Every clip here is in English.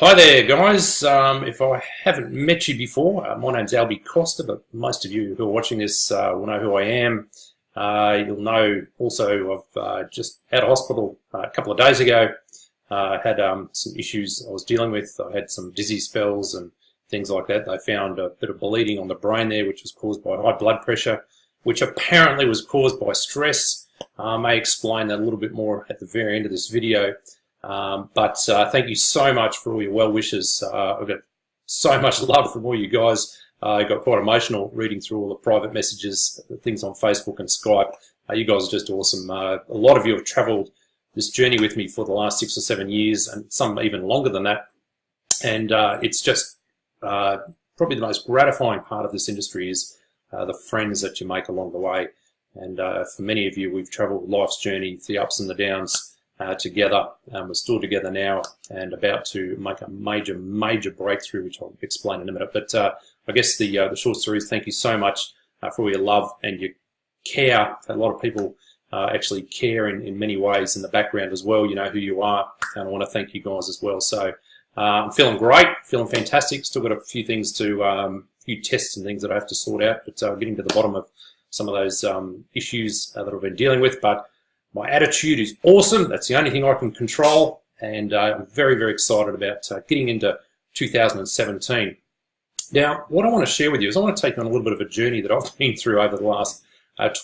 Hi there, guys. If I haven't met you before, my name's Alby Costa, but most of you who are watching this will know who I am. You'll know also I've just out of hospital a couple of days ago. Had some issues I was dealing with. I had some dizzy spells and things like that. They found a bit of bleeding on the brain there, which was caused by high blood pressure, which apparently was caused by stress. I may explain that a little bit more at the very end of this video. But thank you so much for all your well wishes. I've got so much love from all you guys. I got quite emotional reading through all the private messages, the things on Facebook and Skype. You guys are just awesome. A lot of you have travelled this journey with me for the last 6 or 7 years, and some even longer than that. And it's just probably the most gratifying part of this industry is the friends that you make along the way. And for many of you, we've travelled life's journey, the ups and the downs. Together. We're still together now and about to make a major breakthrough, which I'll explain in a minute. But I guess the short story is thank you so much for all your love and your care. A lot of people actually care in many ways in the background as well. You know who you are, and I want to thank you guys as well. So I'm feeling great, feeling fantastic. Still got a few things few tests and things that I have to sort out, but getting to the bottom of some of those issues that I've been dealing with. But my attitude is awesome. That's the only thing I can control, and I'm very excited about getting into 2017. Now, what I want to share with you is I want to take you on a little bit of a journey that I've been through over the last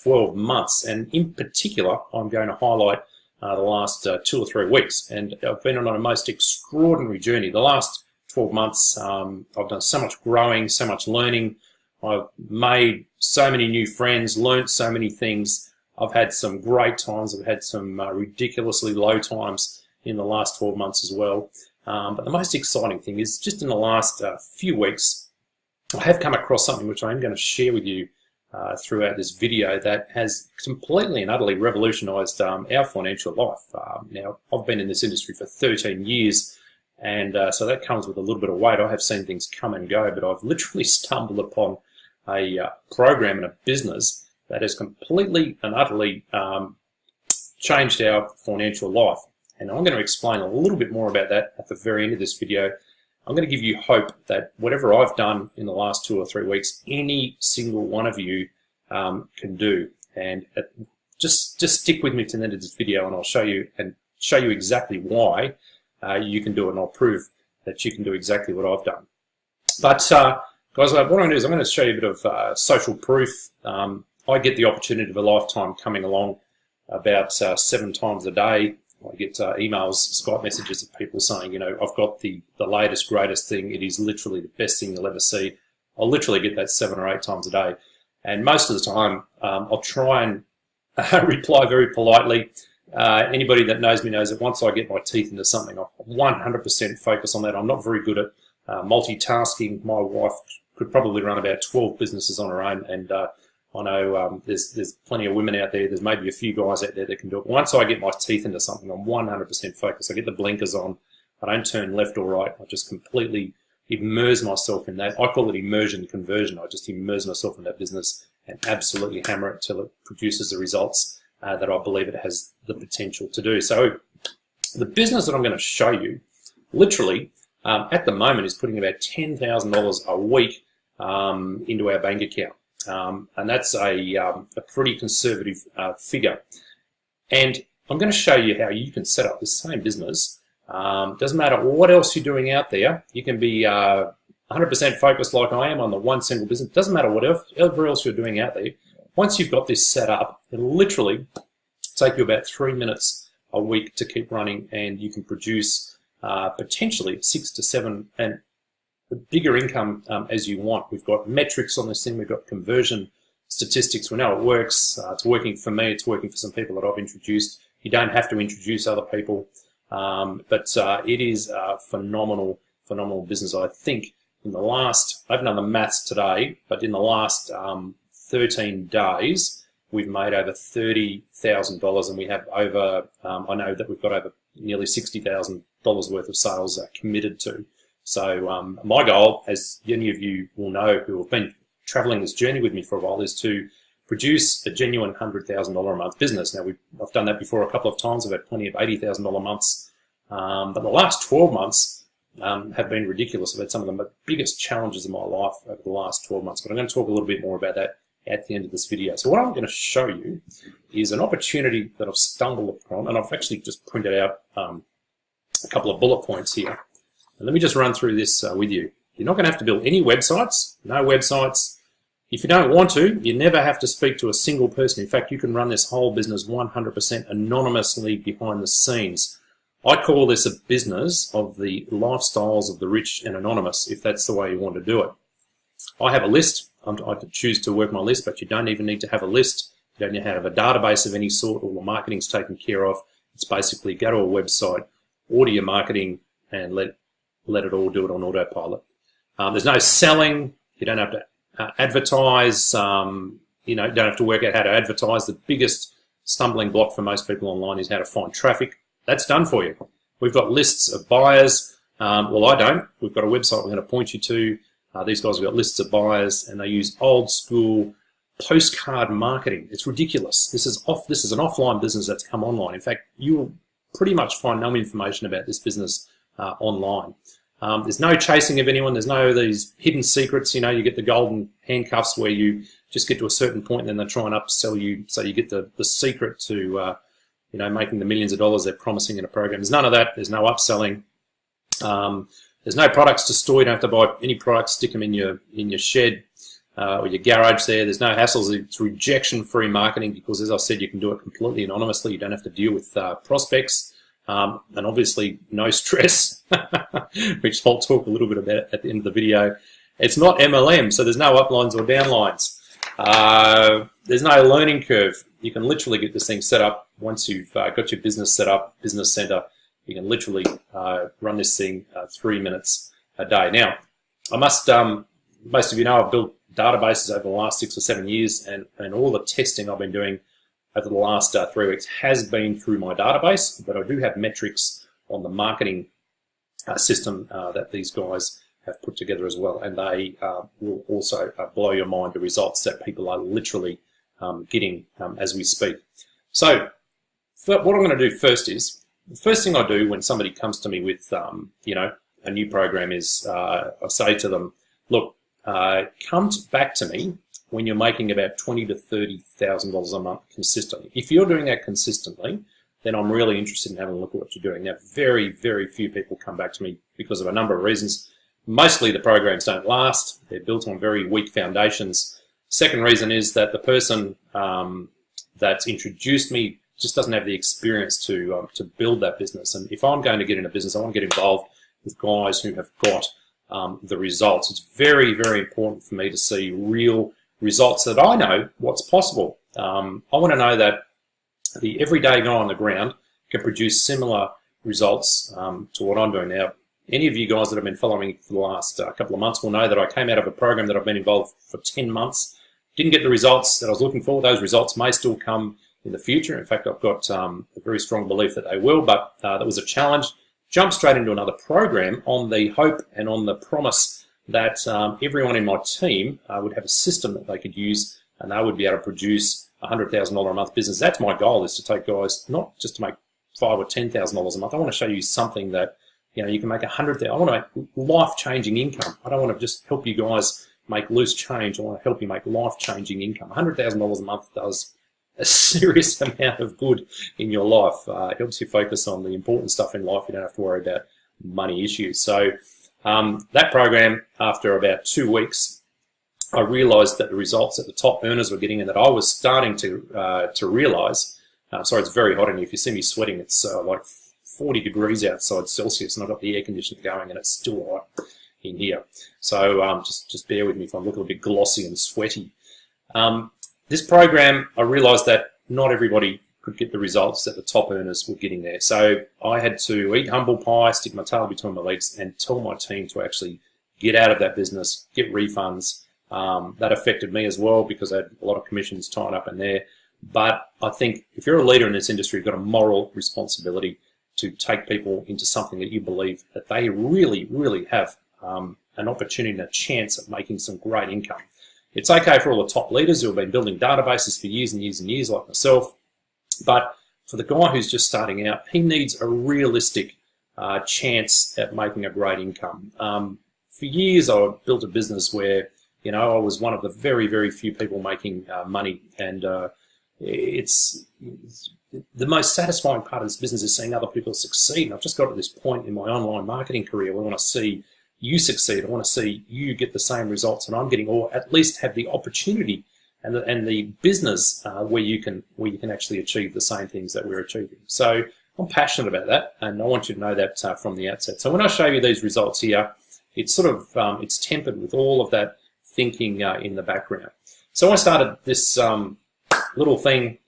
12 months, and in particular, I'm going to highlight the last 2 or 3 weeks, and I've been on a most extraordinary journey. The last 12 months, I've done so much growing, so much learning. I've made so many new friends, learnt so many things. I've had some great times. I've had some ridiculously low times in the last 12 months as well. But the most exciting thing is just in the last few weeks, I have come across something which I'm going to share with you throughout this video that has completely and utterly revolutionised our financial life. Now, I've been in this industry for 13 years, and so that comes with a little bit of weight. I have seen things come and go, but I've literally stumbled upon a program and a business that has completely and utterly changed our financial life. And I'm going to explain a little bit more about that at the very end of this video. I'm going to give you hope that whatever I've done in the last 2 or 3 weeks, any single one of you can do. And just stick with me to the end of this video, and I'll show you exactly why you can do it, and I'll prove that you can do exactly what I've done. But guys, what I'm going to do is I'm going to show you a bit of social proof. I get the opportunity of a lifetime coming along about 7 times a day. I get emails, Skype messages of people saying, you know, I've got the latest, greatest thing. It is literally the best thing you'll ever see. I'll literally get that 7 or 8 times a day. And most of the time, I'll try and reply very politely. Anybody that knows me knows that once I get my teeth into something, I 100% focus on that. I'm not very good at multitasking. My wife could probably run about 12 businesses on her own, and I know there's plenty of women out there. There's maybe a few guys out there that can do it. Once I get my teeth into something, I'm 100% focused. I get the blinkers on. I don't turn left or right. I just completely immerse myself in that. I call it immersion conversion. I just immerse myself in that business and absolutely hammer it till it produces the results that I believe it has the potential to do. So the business that I'm going to show you, literally, at the moment is putting about $10,000 a week into our bank account. And that's a pretty conservative figure. And I'm going to show you how you can set up the same business. Doesn't matter what else you're doing out there. You can be 100% focused like I am on the one single business. Doesn't matter whatever else you're doing out there. Once you've got this set up, it'll literally take you about 3 minutes a week to keep running, and you can produce potentially 6 to 7 and the bigger income as you want. We've got metrics on this thing. We've got conversion statistics. We know it works. It's working for me. It's working for some people that I've introduced. You don't have to introduce other people, but it is a phenomenal business. I think in the last, I haven't done the maths today, but in the last 13 days, we've made over $30,000, and we have over, I know that we've got over nearly $60,000 worth of sales committed to. So my goal, as any of you will know who have been traveling this journey with me for a while, is to produce a genuine $100,000 a month business. Now, I've done that before a couple of times. I've had plenty of $80,000 months. But the last 12 months, have been ridiculous. I've had some of the biggest challenges of my life over the last 12 months, but I'm going to talk a little bit more about that at the end of this video. So what I'm going to show you is an opportunity that I've stumbled upon, and I've actually just printed out a couple of bullet points here. And let me just run through this with you. You're not going to have to build any websites, no websites. If you don't want to, you never have to speak to a single person. In fact, you can run this whole business 100% anonymously behind the scenes. I call this a business of the lifestyles of the rich and anonymous, if that's the way you want to do it. I have a list. I choose to work my list, but you don't even need to have a list. You don't need to have a database of any sort. All the marketing's taken care of. It's basically go to a website, order your marketing, and let it all do it on autopilot. There's no selling. You don't have to advertise. You don't have to work out how to advertise. The biggest stumbling block for most people online is how to find traffic. That's done for you. We've got lists of buyers. Well, I don't. We've got a website we're going to point you to. These guys have got lists of buyers, and they use old school postcard marketing. It's ridiculous. This is an offline business that's come online. In fact, you will pretty much find no information about this business online. There's no chasing of anyone. There's no these hidden secrets. You get the golden handcuffs where you just get to a certain point and then they try and upsell you so you get the secret to making the millions of dollars they're promising in a program. There's none of that. There's no upselling. There's no products to store. You don't have to buy any products, stick them in your shed or your garage there. There's no hassles. It's rejection-free marketing because, as I said, you can do it completely anonymously. You don't have to deal with prospects. And obviously no stress, which I'll talk a little bit about at the end of the video. It's not MLM, so there's no uplines or downlines. There's no learning curve. You can literally get this thing set up once you've got your business set up, business center. You can literally run this thing 3 minutes a day. Now, I must, most of you know I've built databases over the last 6 or 7 years, and all the testing I've been doing over the last 3 weeks has been through my database, but I do have metrics on the marketing system that these guys have put together as well, and they will also blow your mind, the results that people are literally getting as we speak. So what I'm going to do first is, the first thing I do when somebody comes to me with a new program is I say to them, look, come back to me when you're making about $20,000 to $30,000 a month consistently. If you're doing that consistently, then I'm really interested in having a look at what you're doing. Now, very, very few people come back to me because of a number of reasons. Mostly the programs don't last. They're built on very weak foundations. Second reason is that the person that's introduced me just doesn't have the experience to build that business. And if I'm going to get in a business, I want to get involved with guys who have got the results. It's very, very important for me to see real results that I know what's possible. I want to know that the everyday guy on the ground can produce similar results to what I'm doing now. Any of you guys that have been following me for the last couple of months will know that I came out of a program that I've been involved for 10 months, didn't get the results that I was looking for. Those results may still come in the future. In fact, I've got a very strong belief that they will, but that was a challenge. Jumped straight into another program on the hope and on the promise that everyone in my team would have a system that they could use and they would be able to produce a $100,000 a month business. That's my goal, is to take guys not just to make $5,000 or $10,000 a month. I want to show you something that you can make $100,000. I want to make life-changing income. I don't want to just help you guys make loose change. I want to help you make life-changing income. $100,000 a month does a serious amount of good in your life. It helps you focus on the important stuff in life. You don't have to worry about money issues. So that program, after about 2 weeks, I realized that the results that the top earners were getting and that I was starting to realize, sorry, it's very hot in here. If you see me sweating, it's like 40 degrees outside Celsius, and I've got the air conditioner going and it's still hot in here. So just bear with me if I'm looking a bit glossy and sweaty. This program, I realized that not everybody could get the results that the top earners were getting there. So I had to eat humble pie, stick my tail between my legs, and tell my team to actually get out of that business, get refunds. That affected me as well because I had a lot of commissions tied up in there. But I think if you're a leader in this industry, you've got a moral responsibility to take people into something that you believe that they really, really have an opportunity and a chance of making some great income. It's okay for all the top leaders who have been building databases for years and years and years, like myself, but for the guy who's just starting out, he needs a realistic chance at making a great income. For years, I built a business where, you know, I was one of the very, very few people making money, and it's the most satisfying part of this business is seeing other people succeed. And I've just got to this point in my online marketing career where I want to see you succeed. I want to see you get the same results that I'm getting, or at least have the opportunity and the business where you can actually achieve the same things that we're achieving. So I'm passionate about that, and I want you to know that from the outset. So when I show you these results here, it's sort of it's tempered with all of that thinking in the background. So I started this little thing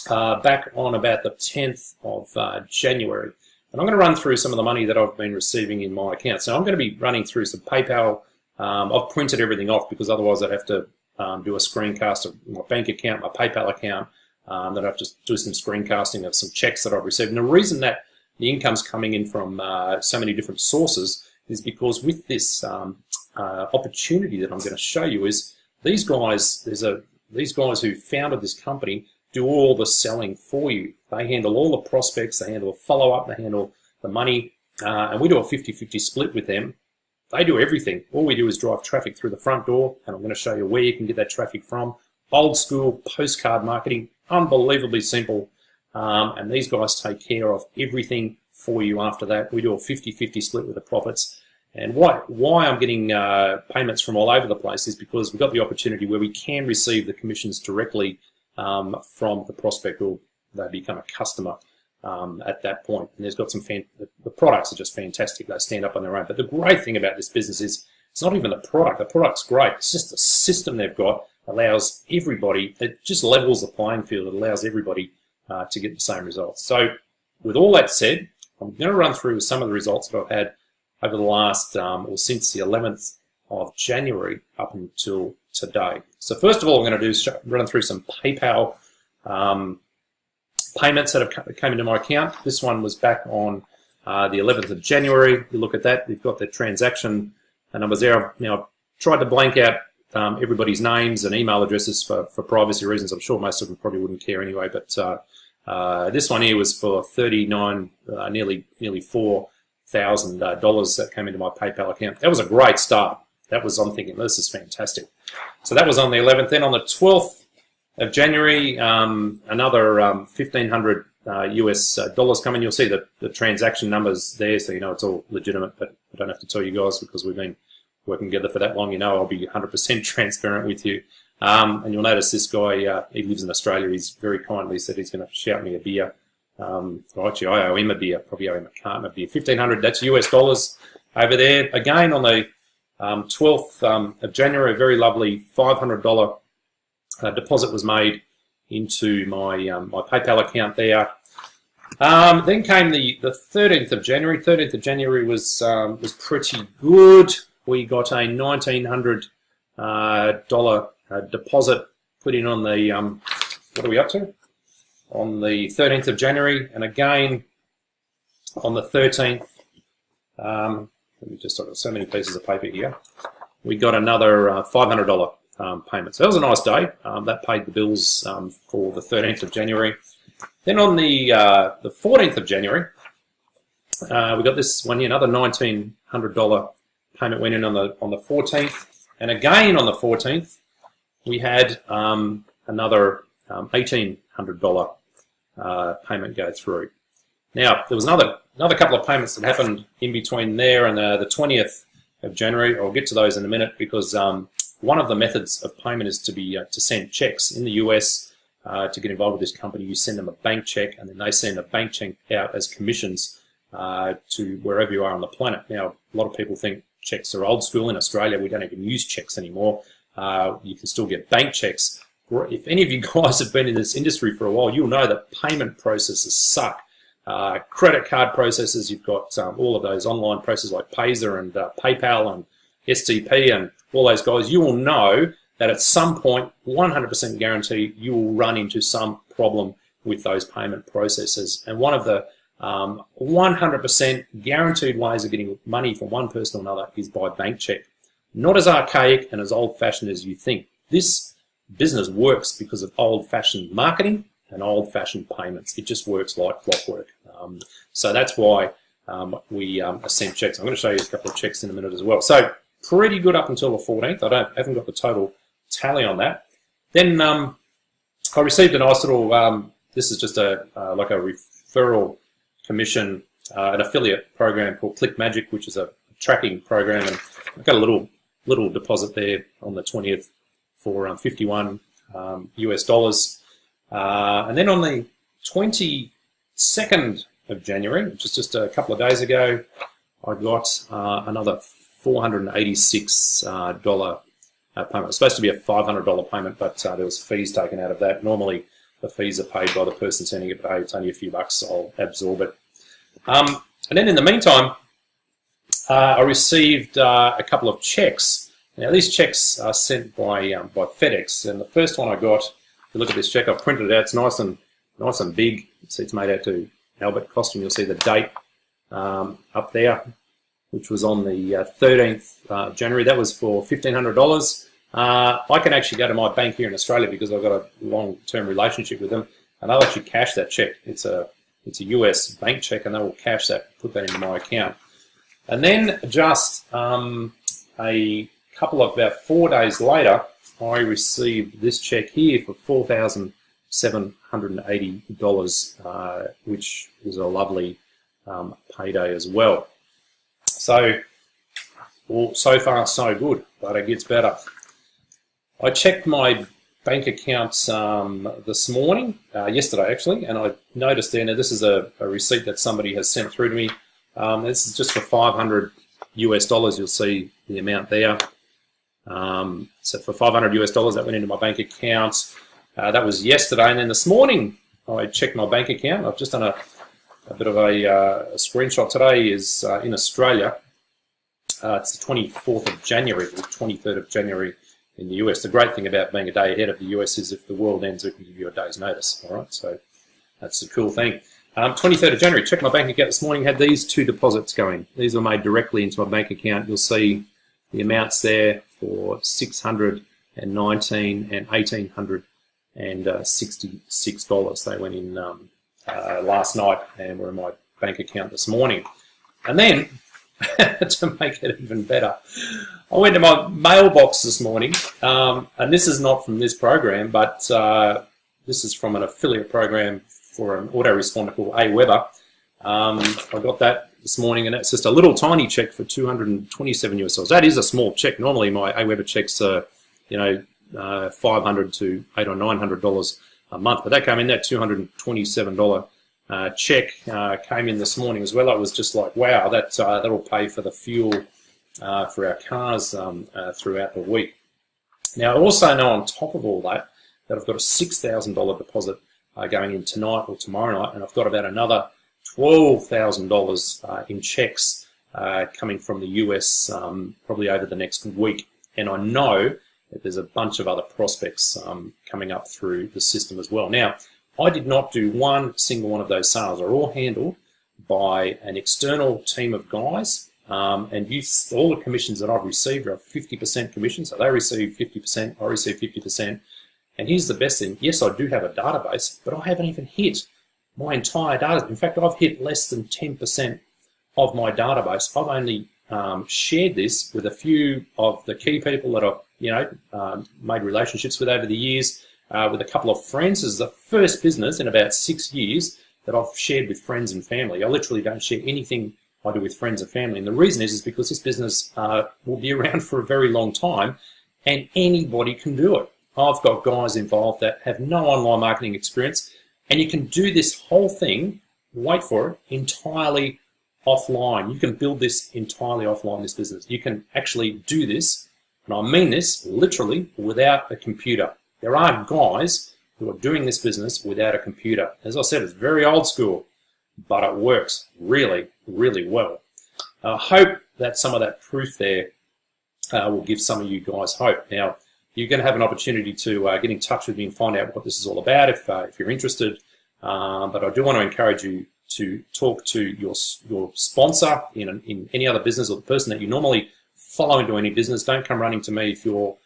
back on about the 10th of January, and I'm going to run through some of the money that I've been receiving in my account. So I'm going to be running through some PayPal. I've printed everything off because otherwise I'd have to do a screencast of my bank account, my PayPal account. That I've just do some screencasting of some checks that I've received. And the reason that the income's coming in from so many different sources is because with this opportunity that I'm going to show you is these guys. These guys who founded this company do all the selling for you. They handle all the prospects, they handle the follow-up, they handle the money, and we do a 50-50 split with them. They do everything. All we do is drive traffic through the front door, and I'm going to show you where you can get that traffic from. Old school postcard marketing, unbelievably simple, and these guys take care of everything for you after that. We do a 50-50 split with the profits. And why I'm getting payments from all over the place is because we've got the opportunity where we can receive the commissions directly from the prospect, or they become a customer at that point. And there's got some the products are just fantastic. They stand up on their own. But the great thing about this business is it's not even the product. The product's great. It's just the system they've got allows everybody. It just levels the playing field. It allows everybody to get the same results. So with all that said, I'm going to run through some of the results that I've had over the last, or since the 11th of January up until today. So first of all, I'm going to do is run through some PayPal payments that have came into my account. This one was back on the 11th of January. You look at that, you've got the transaction numbers there. Now, I've tried to blank out everybody's names and email addresses for privacy reasons. I'm sure most of them probably wouldn't care anyway, but this one here was for $39, nearly $4,000 that came into my PayPal account. That was a great start. That was, I'm thinking, this is fantastic. So that was on the 11th. Then on the 12th of January, another $1,500 US dollars come in. You'll see the transaction numbers there, so you know it's all legitimate, but I don't have to tell you guys because we've been working together for that long. You know I'll be 100% transparent with you. And you'll notice this guy, he lives in Australia. He's very kindly said he's going to shout me a beer. Well, actually, I owe him a beer. Probably owe him a carton of beer. $1,500, that's US dollars over there. Again, on the 12th of January, a very lovely $500 deposit was made into my my PayPal account there. Then came the 13th of January. 13th of January was pretty good. We got a $1,900 deposit put in on the what are we up to? On the 13th of January, and again on the 13th. Let me just, I've got so many pieces of paper here. We got another $500 payment. So that was a nice day. That paid the bills for the 13th of January. Then on the 14th of January, we got this one here, another $1,900 payment went in on the 14th, and again on the 14th we had another $1,800 payment go through. Now there was another couple of payments that happened in between there and the 20th of January. I'll get to those in a minute because one of the methods of payment is to send checks in the US. To get involved with this company, you send them a bank check, and then they send a bank check out as commissions to wherever you are on the planet. Now, a lot of people think checks are old school. In Australia, we don't even use checks anymore. You can still get bank checks. If any of you guys have been in this industry for a while, you'll know that payment processes suck. Credit card processes, you've got all of those online processes like Payzer and PayPal and STP and all those guys. You will know that at some point, 100% guarantee, you will run into some problem with those payment processes. And one of the 100% guaranteed ways of getting money from one person or another is by bank check. Not as archaic and as old-fashioned as you think. This business works because of old-fashioned marketing and old-fashioned payments. It just works like clockwork. So that's why we sent checks. I'm going to show you a couple of checks in a minute as well. So pretty good up until the 14th. I haven't got the total tally on that. Then I received a nice little. This is just like a referral commission, an affiliate program called Click Magic, which is a tracking program, and I've got a little deposit there on the 20th for 51 US dollars, and then on the 22nd of January, which is just a couple of days ago, I got another $486 payment. It was supposed to be a $500 payment, but there was fees taken out of that. Normally, the fees are paid by the person sending it, but hey, it's only a few bucks, so I'll absorb it. And then in the meantime, I received a couple of checks. Now, these checks are sent by FedEx, and the first one I got, if you look at this check, I've printed it out. It's nice and big. See, it's made out to Albert costume. You'll see the date up there, which was on the 13th of January. That was for $1,500. I can actually go to my bank here in Australia because I've got a long-term relationship with them, and they'll actually cash that check. It's a US bank check, and they will cash that, put that into my account. And then just a couple of about 4 days later, I received this check here for $4,780, which was a lovely payday as well. So, well, so far so good, but it gets better. I checked my bank accounts this morning, yesterday actually, and I noticed there, now this is a receipt that somebody has sent through to me. This is just for 500 US dollars. You'll see the amount there. So for 500 US dollars, that went into my bank account. That was yesterday, and then this morning I checked my bank account. I've just done a bit of a screenshot. Today is in Australia. It's the 24th of January, or 23rd of January in the US. The great thing about being a day ahead of the US is if the world ends, it can give you a day's notice. All right, so that's the cool thing. 23rd of January, checked my bank account this morning, had these two deposits going. These were made directly into my bank account. You'll see the amounts there for $619 and $1,866. They went in last night and were in my bank account this morning. And then, to make it even better, I went to my mailbox this morning, and this is not from this program, but this is from an affiliate program for an autoresponder called Aweber. I got that this morning, and it's just a little tiny check for 227 US dollars. That is a small check. Normally, my Aweber checks are, $500 to $800 or $900 a month, but that came in, that $227 check came in this morning as well. It was just like, wow, that'll pay for the fuel for our cars throughout the week. Now, I also know on top of all that I've got a $6,000 deposit going in tonight or tomorrow night, and I've got about another $12,000 in checks coming from the US probably over the next week. And I know that there's a bunch of other prospects coming up through the system as well. Now, I did not do one single one of those sales. They're all handled by an external team of guys, and all the commissions that I've received are 50% commission, so they receive 50%, I receive 50%. And here's the best thing. Yes, I do have a database, but I haven't even hit my entire database. In fact, I've hit less than 10% of my database. I've only shared this with a few of the key people that I've made relationships with over the years, with a couple of friends. This is the first business in about 6 years that I've shared with friends and family. I literally don't share anything I do with friends and family. And the reason is because this business will be around for a very long time, and anybody can do it. I've got guys involved that have no online marketing experience, and you can do this whole thing, wait for it, entirely offline. You can build this entirely offline, this business. You can actually do this, and I mean this literally, without a computer. There are guys who are doing this business without a computer. As I said, it's very old school, but it works really, really well. I hope that some of that proof there will give some of you guys hope. Now, you're going to have an opportunity to get in touch with me and find out what this is all about if you're interested. But I do want to encourage you to talk to your sponsor in any other business, or the person that you normally follow into any business. Don't come running to me if you're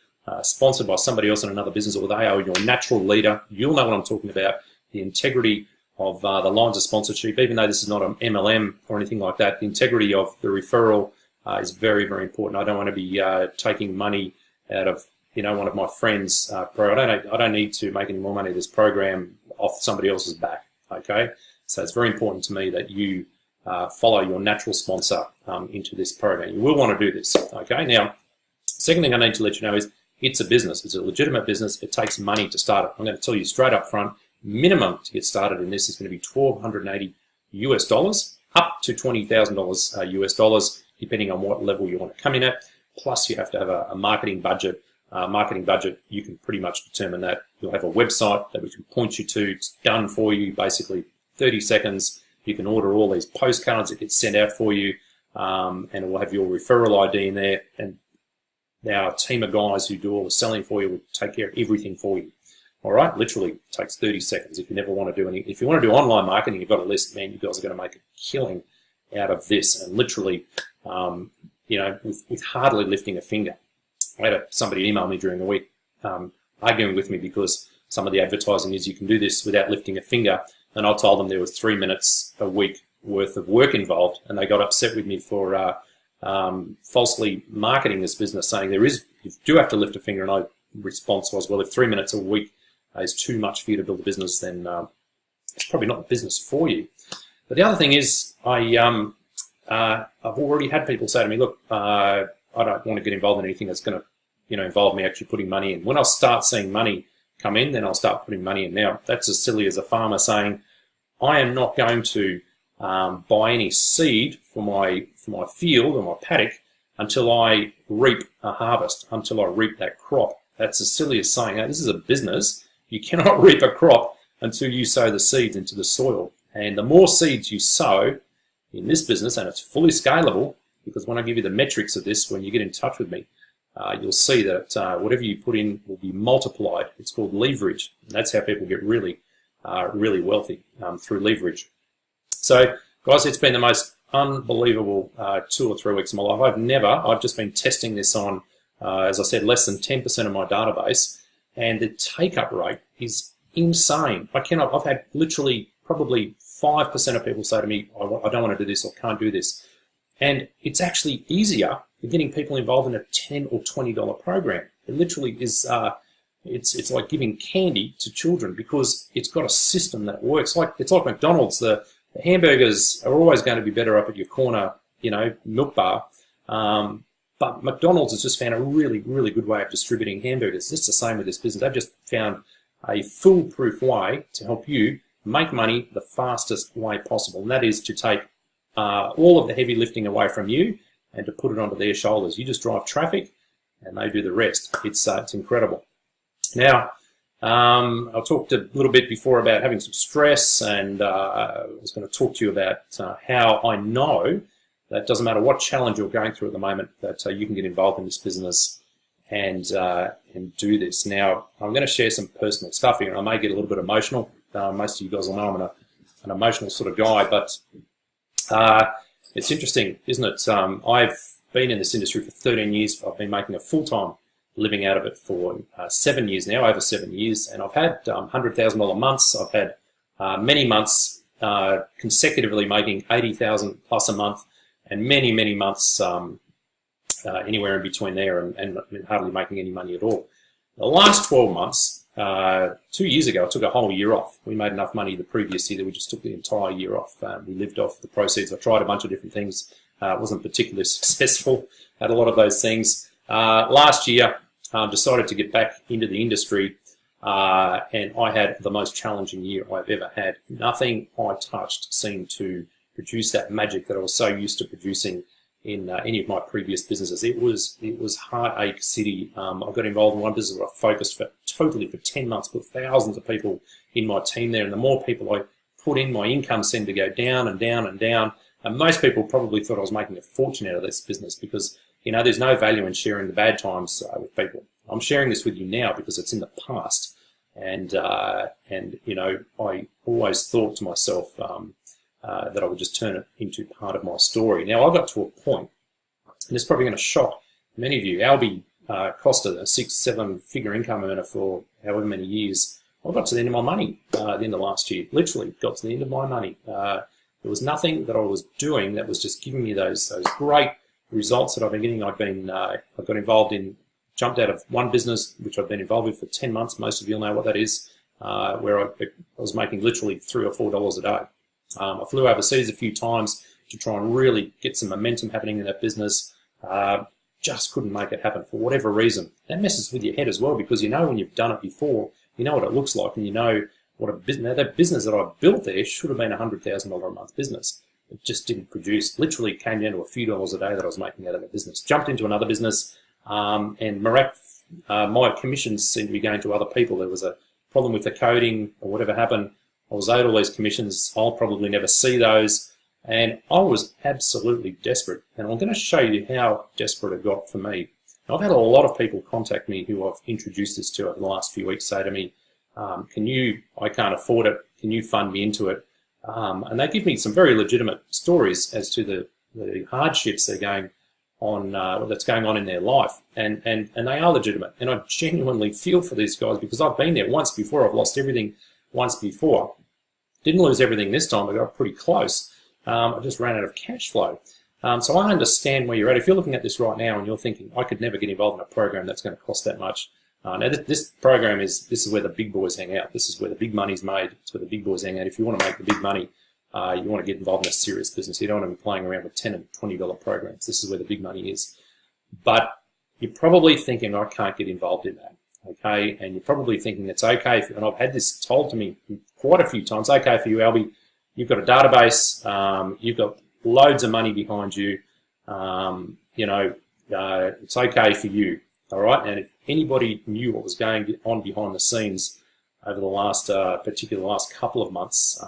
sponsored by somebody else in another business, or they are your natural leader. You'll know what I'm talking about. The integrity of the lines of sponsorship, even though this is not an MLM or anything like that. The integrity of the referral is very, very important. I don't want to be taking money out of one of my friends' program. I don't need to make any more money this program off somebody else's back. Okay, so it's very important to me that you follow your natural sponsor into this program. You will want to do this. Okay, now, second thing I need to let you know is it's a business. It's a legitimate business. It takes money to start it. I'm going to tell you straight up front, minimum to get started in this is going to be $1,280 US, up to $20,000 US dollars, depending on what level you want to come in at. Plus, you have to have a marketing budget. You can pretty much determine that. You'll have a website that we can point you to. It's done for you, basically 30 seconds. You can order all these postcards that get sent out for you, and it will have your referral ID in there. And our team of guys who do all the selling for you will take care of everything for you. All right, literally takes 30 seconds. If you never want to do if you want to do online marketing, you've got a list, man, you guys are going to make a killing out of this. And literally, with hardly lifting a finger. I had somebody email me during the week arguing with me because some of the advertising is you can do this without lifting a finger. And I told them there was 3 minutes a week worth of work involved. And they got upset with me for falsely marketing this business, saying you do have to lift a finger. And my response was, well, if 3 minutes a week is too much for you to build a business, then it's probably not the business for you. But the other thing is I've already had people say to me, look, I don't want to get involved in anything that's going to involve me actually putting money in. When I start seeing money come in, then I'll start putting money in. Now, that's as silly as a farmer saying, I am not going to buy any seed for my field or my paddock until I reap a harvest, until I reap that crop. That's as silly as saying, this is a business. You cannot reap a crop until you sow the seeds into the soil. And the more seeds you sow in this business, and it's fully scalable, because when I give you the metrics of this, when you get in touch with me, you'll see that whatever you put in will be multiplied. It's called leverage. And that's how people get really, really wealthy, through leverage. So, guys, it's been the most unbelievable 2 or 3 weeks of my life. I've just been testing this on, as I said, less than 10% of my database, and the take-up rate is insane. I've had literally probably 5% of people say to me, I don't want to do this or can't do this. And it's actually easier than getting people involved in a $10 or $20 program. It literally is, it's like giving candy to children because it's got a system that works. It's like McDonald's. The hamburgers are always going to be better up at your corner, milk bar. But McDonald's has just found a really, really good way of distributing hamburgers. It's the same with this business. They've just found a foolproof way to help you make money the fastest way possible. And that is to take all of the heavy lifting away from you and to put it onto their shoulders. You just drive traffic and they do the rest. It's incredible. Now, I talked a little bit before about having some stress, and I was going to talk to you about how I know that it doesn't matter what challenge you're going through at the moment, that you can get involved in this business and do this. Now, I'm going to share some personal stuff here, and I may get a little bit emotional. Most of you guys will know I'm an emotional sort of guy, but it's interesting, isn't it? I've been in this industry for 13 years. I've been making a full-time living out of it for 7 years now, over 7 years, and I've had $100,000 months. I've had many months consecutively making $80,000 plus a month, and many, many months anywhere in between there and hardly making any money at all. The last 12 months, 2 years ago, I took a whole year off. We made enough money the previous year that we just took the entire year off. We lived off the proceeds. I tried a bunch of different things. It wasn't particularly successful at a lot of those things. Last year, decided to get back into the industry, and I had the most challenging year I've ever had. Nothing I touched seemed to produce that magic that I was so used to producing in any of my previous businesses. It was heartache city. I got involved in one business where I focused for 10 months, put thousands of people in my team there, and the more people I put in, my income seemed to go down and down and down. And most people probably thought I was making a fortune out of this business because, there's no value in sharing the bad times with people. I'm sharing this with you now because it's in the past, and I always thought to myself that I would just turn it into part of my story. Now, I got to a point, and it's probably going to shock many of you. Alby cost a 6-7 figure income earner for however many years. I got to the end of my money at the end of last year. Literally got to the end of my money. There was nothing that I was doing that was just giving me those great results that I've been getting. I've got involved in, jumped out of one business which I've been involved with for 10 months. Most of you will know what that is, where I was making literally $3 or $4 a day. I flew overseas a few times to try and really get some momentum happening in that business. Just couldn't make it happen for whatever reason. That messes with your head as well, because you know when you've done it before, you know what it looks like, and you know what a business. Now, that business that I built there should have been a $100,000 a month business. It just didn't produce. Literally came down to a few dollars a day that I was making out of that business. Jumped into another business, and my commissions seemed to be going to other people. There was a problem with the coding or whatever happened. I was owed all these commissions. I'll probably never see those. And I was absolutely desperate. And I'm going to show you how desperate it got for me. Now, I've had a lot of people contact me who I've introduced this to over the last few weeks, say to me, I can't afford it, can you fund me into it? And they give me some very legitimate stories as to the hardships that's going on in their life. And they are legitimate. And I genuinely feel for these guys, because I've been there once before. I've lost everything once before. Didn't lose everything this time, but got pretty close. I just ran out of cash flow. So I understand where you're at. If you're looking at this right now and you're thinking, I could never get involved in a program that's going to cost that much. Now, this program this is where the big boys hang out. This is where the big money's made. It's where the big boys hang out. If you want to make the big money, you want to get involved in a serious business. You don't want to be playing around with $10 and $20 programs. This is where the big money is. But you're probably thinking, I can't get involved in that. Okay, and you're probably thinking it's okay, and I've had this told to me quite a few times, okay for you, Alby, you've got a database, you've got loads of money behind you, it's okay for you, all right? And if anybody knew what was going on behind the scenes over the last, particularly the last couple of months,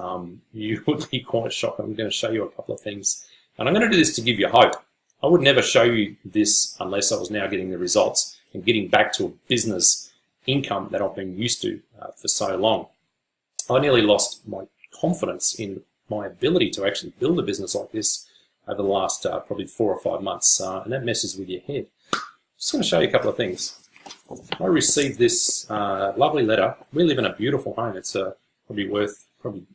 you would be quite shocked. I'm going to show you a couple of things, and I'm going to do this to give you hope. I would never show you this unless I was now getting the results and getting back to a business income that I've been used to for so long. I nearly lost my confidence in my ability to actually build a business like this over the last probably 4 or 5 months, and that messes with your head. I'm just going to show you a couple of things. I received this lovely letter. We live in a beautiful home. It's probably worth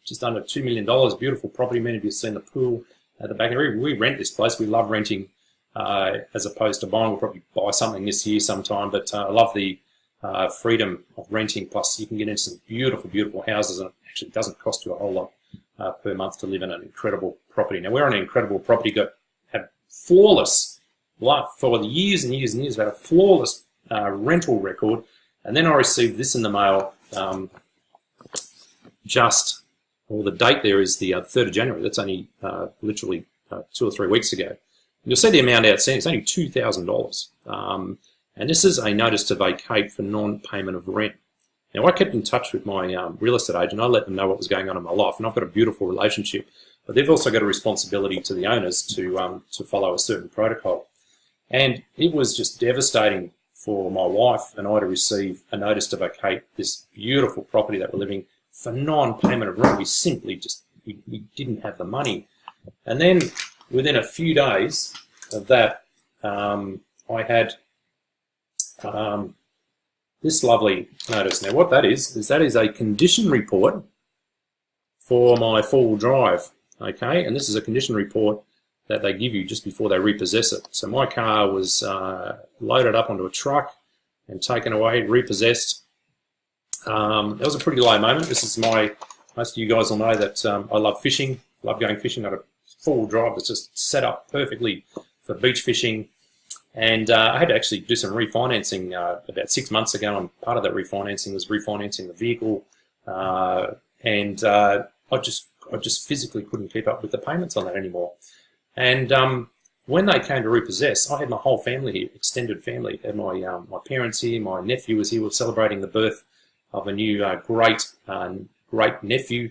just under $2 million. Beautiful property. Many of you have seen the pool at the back. We rent this place. We love renting as opposed to buying. We'll probably buy something this year sometime, but I love the freedom of renting. Plus, you can get into some beautiful, beautiful houses, and it actually doesn't cost you a whole lot per month to live in an incredible property. Now, we're on an incredible property, had flawless, for years and years and years, had a flawless rental record. And then I received this in the mail the date there is the 3rd of January. That's only literally 2 or 3 weeks ago. And you'll see the amount outstanding. It's only $2,000. And this is a notice to vacate for non-payment of rent. Now, I kept in touch with my real estate agent. I let them know what was going on in my life, and I've got a beautiful relationship. But they've also got a responsibility to the owners to follow a certain protocol. And it was just devastating for my wife and I to receive a notice to vacate this beautiful property that we're living for non-payment of rent. We simply we didn't have the money. And then within a few days of that, I had this lovely notice. Now, what that is a condition report for my 4-wheel drive, okay? And this is a condition report that they give you just before they repossess it. So my car was loaded up onto a truck and taken away, repossessed. That was a pretty low moment. This is most of you guys will know that I love fishing, love going fishing. I've got a 4-wheel drive that's just set up perfectly for beach fishing. And I had to actually do some refinancing about 6 months ago, and part of that refinancing was refinancing the vehicle. And I just physically couldn't keep up with the payments on that anymore. And when they came to repossess, I had my whole family here, extended family. I had my parents here, my nephew was here. We were celebrating the birth of a new great nephew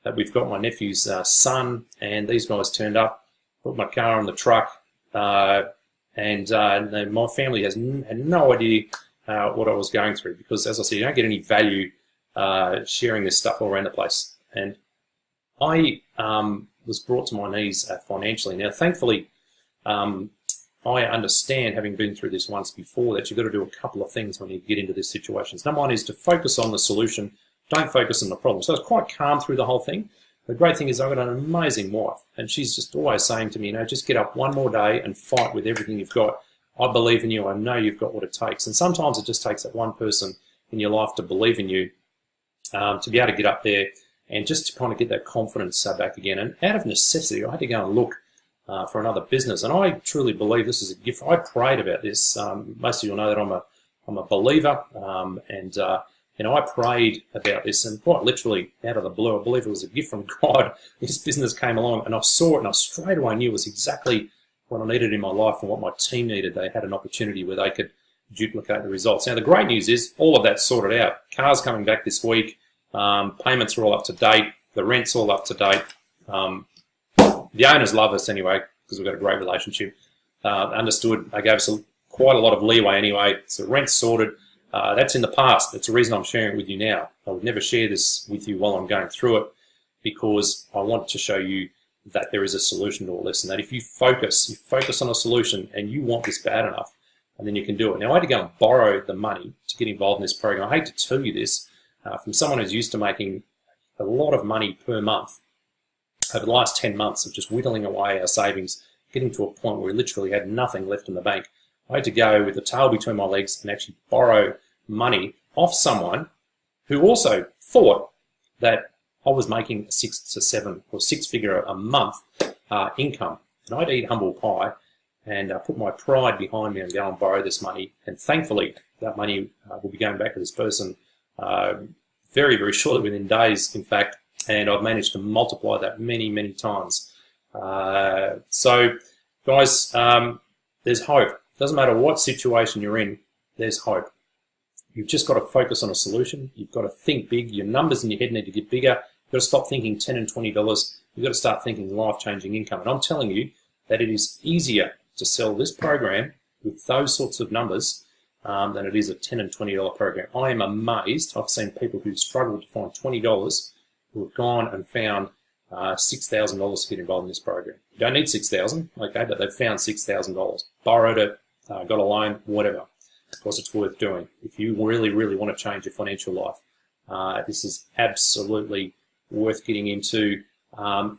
that we've got, my nephew's son. And these guys turned up, put my car on the truck, and my family had no idea what I was going through, because, as I said, you don't get any value sharing this stuff all around the place. And I was brought to my knees financially. Now, thankfully, I understand, having been through this once before, that you've got to do a couple of things when you get into these situations. Number one is to focus on the solution Don't focus on the problem. So I was quite calm through the whole thing. The great thing is I've got an amazing wife, and she's just always saying to me, just get up one more day and fight with everything you've got. I believe in you. I know you've got what it takes. And sometimes it just takes that one person in your life to believe in you, to be able to get up there and just to kind of get that confidence back again. And out of necessity, I had to go and look for another business. And I truly believe this is a gift. I prayed about this. Most of you will know that I'm a believer, and I prayed about this, and quite literally out of the blue, I believe it was a gift from God. This business came along, and I saw it, and I straight away knew it was exactly what I needed in my life and what my team needed. They had an opportunity where they could duplicate the results. Now, the great news is all of that's sorted out. Cars coming back this week. Payments are all up to date. The rent's all up to date. The owners love us anyway because we've got a great relationship. Understood. They gave us quite a lot of leeway anyway. So rent's sorted. That's in the past. That's the reason I'm sharing it with you now. I would never share this with you while I'm going through it, because I want to show you that there is a solution to all this, and that if you focus on a solution and you want this bad enough, and then you can do it. Now, I had to go and borrow the money to get involved in this program. I hate to tell you this from someone who's used to making a lot of money per month. Over the last 10 months of just whittling away our savings, getting to a point where we literally had nothing left in the bank, I had to go with the tail between my legs and actually borrow money off someone who also thought that I was making a 6 to 7 or 6 figure a month income. And I'd eat humble pie and put my pride behind me and go and borrow this money. And thankfully, that money will be going back to this person very, very shortly, within days, in fact. And I've managed to multiply that many, many times. So, guys, there's hope. Doesn't matter what situation you're in, there's hope. You've just got to focus on a solution. You've got to think big. Your numbers in your head need to get bigger. You've got to stop thinking $10 and $20. You've got to start thinking life-changing income. And I'm telling you that it is easier to sell this program with those sorts of numbers than it is a $10 and $20 program. I am amazed. I've seen people who struggled to find $20 who have gone and found $6,000 to get involved in this program. You don't need $6,000, okay, but they've found $6,000. Borrowed it, got a loan, whatever, because it's worth doing. If you really, really want to change your financial life, this is absolutely worth getting into.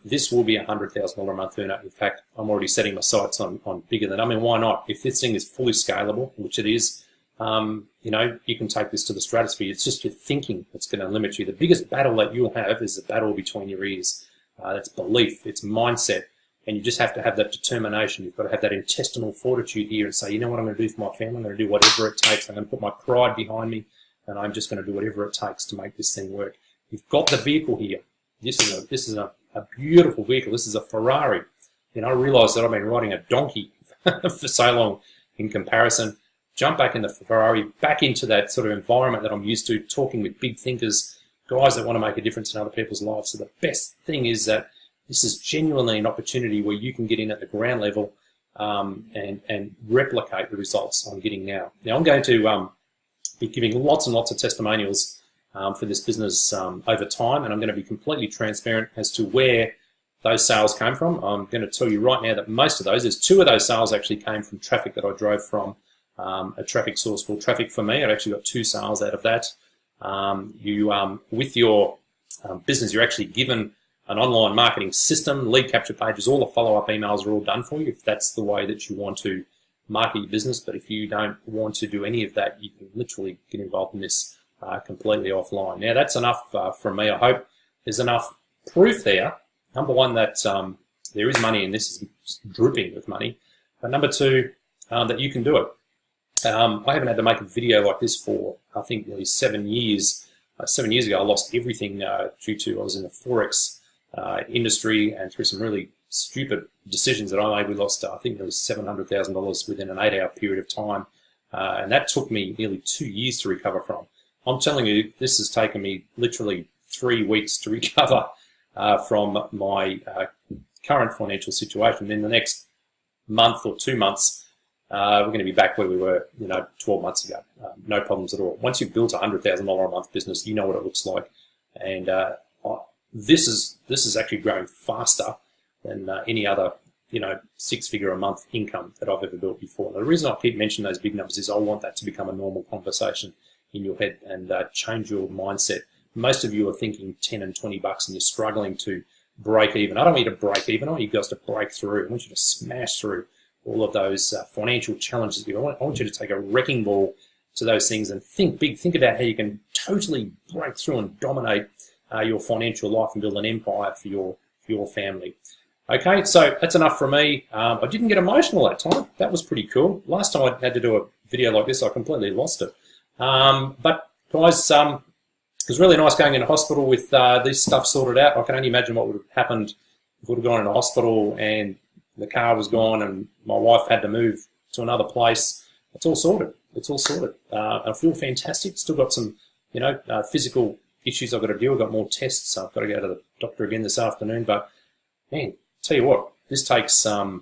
This will be a $100,000 a month earner. In fact, I'm already setting my sights on bigger than. I mean, why not? If this thing is fully scalable, which it is, you can take this to the stratosphere. It's just your thinking that's going to limit you. The biggest battle that you'll have is the battle between your ears. That's belief, it's mindset, and you just have to have that determination. You've got to have that intestinal fortitude here and say, you know what I'm going to do for my family? I'm going to do whatever it takes. I'm going to put my pride behind me, and I'm just going to do whatever it takes to make this thing work. You've got the vehicle here. This is a beautiful vehicle. This is a Ferrari. I realise that I've been riding a donkey for so long in comparison. Jump back in the Ferrari, back into that sort of environment that I'm used to, talking with big thinkers, guys that want to make a difference in other people's lives. So the best thing is that this is genuinely an opportunity where you can get in at the ground level and replicate the results I'm getting now. Now, I'm going to be giving lots and lots of testimonials for this business over time, and I'm going to be completely transparent as to where those sales came from. I'm going to tell you right now that most of those, there's 2 of those sales actually came from traffic that I drove from a traffic source called Traffic for Me. I've actually got 2 sales out of that. With your business, you're actually given an online marketing system, lead capture pages, all the follow-up emails are all done for you if that's the way that you want to market your business. But if you don't want to do any of that, you can literally get involved in this completely offline. Now, that's enough from me. I hope there's enough proof there. Number one, that there is money, and this is dripping with money. But number 2, that you can do it. I haven't had to make a video like this for, I think, nearly 7 years. 7 years ago, I lost everything due to I was in the Forex industry, and through some really stupid decisions that I made, we lost, I think, nearly $700,000 within an 8-hour period of time. And that took me nearly 2 years to recover from. I'm telling you, this has taken me literally 3 weeks to recover from my current financial situation. In the next month or 2 months, we're going to be back where we were, 12 months ago. No problems at all. Once you've built a $100,000 a month business, you know what it looks like. And this is actually growing faster than any other, 6-figure a month income that I've ever built before. And the reason I keep mentioning those big numbers is I want that to become a normal conversation in your head and change your mindset most of you are thinking 10 and 20 bucks and you're struggling to break even. I don't want you to break even. I want you guys to break through. I want you to smash through all of those financial challenges. I want you to take a wrecking ball to those things and think big. Think about how you can totally break through and dominate your financial life and build an empire for your family. Okay, so that's enough from me. I didn't get emotional that time. That was pretty cool. Last time I had to do a video like this, I completely lost it. But guys, it was really nice going into hospital with this stuff sorted out. I can only imagine what would have happened if we would have gone into hospital and the car was gone and my wife had to move to another place. It's all sorted. It's all sorted. I feel fantastic. Still got some, physical issues I've got to do. I've got more tests. I've got to go to the doctor again this afternoon. But man, tell you what, this takes a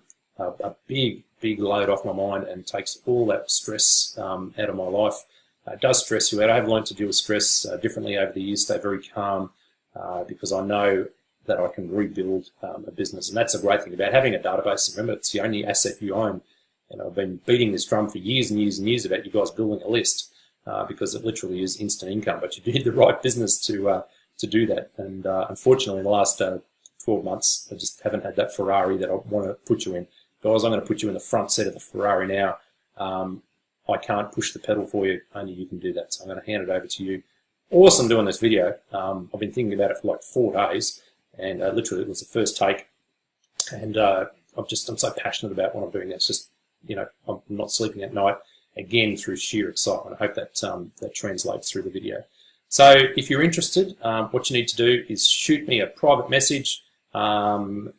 big load off my mind and takes all that stress out of my life. It does stress you out. I have learned to deal with stress differently over the years, stay very calm, because I know that I can rebuild a business. And that's the great thing about having a database. Remember, it's the only asset you own. And I've been beating this drum for years and years and years about you guys building a list, because it literally is instant income. But you need the right business to do that. And unfortunately, in the last 12 months, I just haven't had that Ferrari that I want to put you in. Guys, I'm going to put you in the front seat of the Ferrari now. I can't push the pedal for you, only you can do that. So I'm going to hand it over to you. Awesome doing this video. I've been thinking about it for like 4 days, and literally it was the first take. And I'm so passionate about what I'm doing. It's just, I'm not sleeping at night, again, through sheer excitement. I hope that that translates through the video. So if you're interested, what you need to do is shoot me a private message. Don't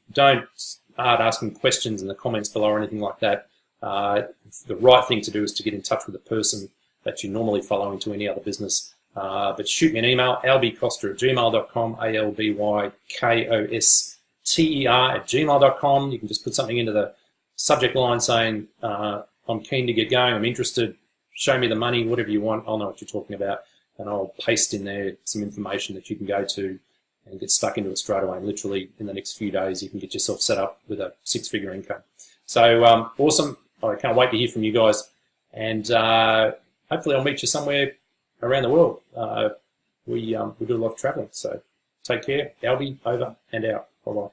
start asking questions in the comments below or anything like that. The right thing to do is to get in touch with the person that you normally follow into any other business. But shoot me an email, albykoster@gmail.com, albykoster@gmail.com. You can just put something into the subject line saying, I'm keen to get going, I'm interested, show me the money, whatever you want, I'll know what you're talking about. And I'll paste in there some information that you can go to and get stuck into it straight away. And literally in the next few days, you can get yourself set up with a 6-figure income. So awesome. I can't wait to hear from you guys. And hopefully I'll meet you somewhere around the world. We do a lot of traveling. So take care. Alby, over and out. Bye-bye.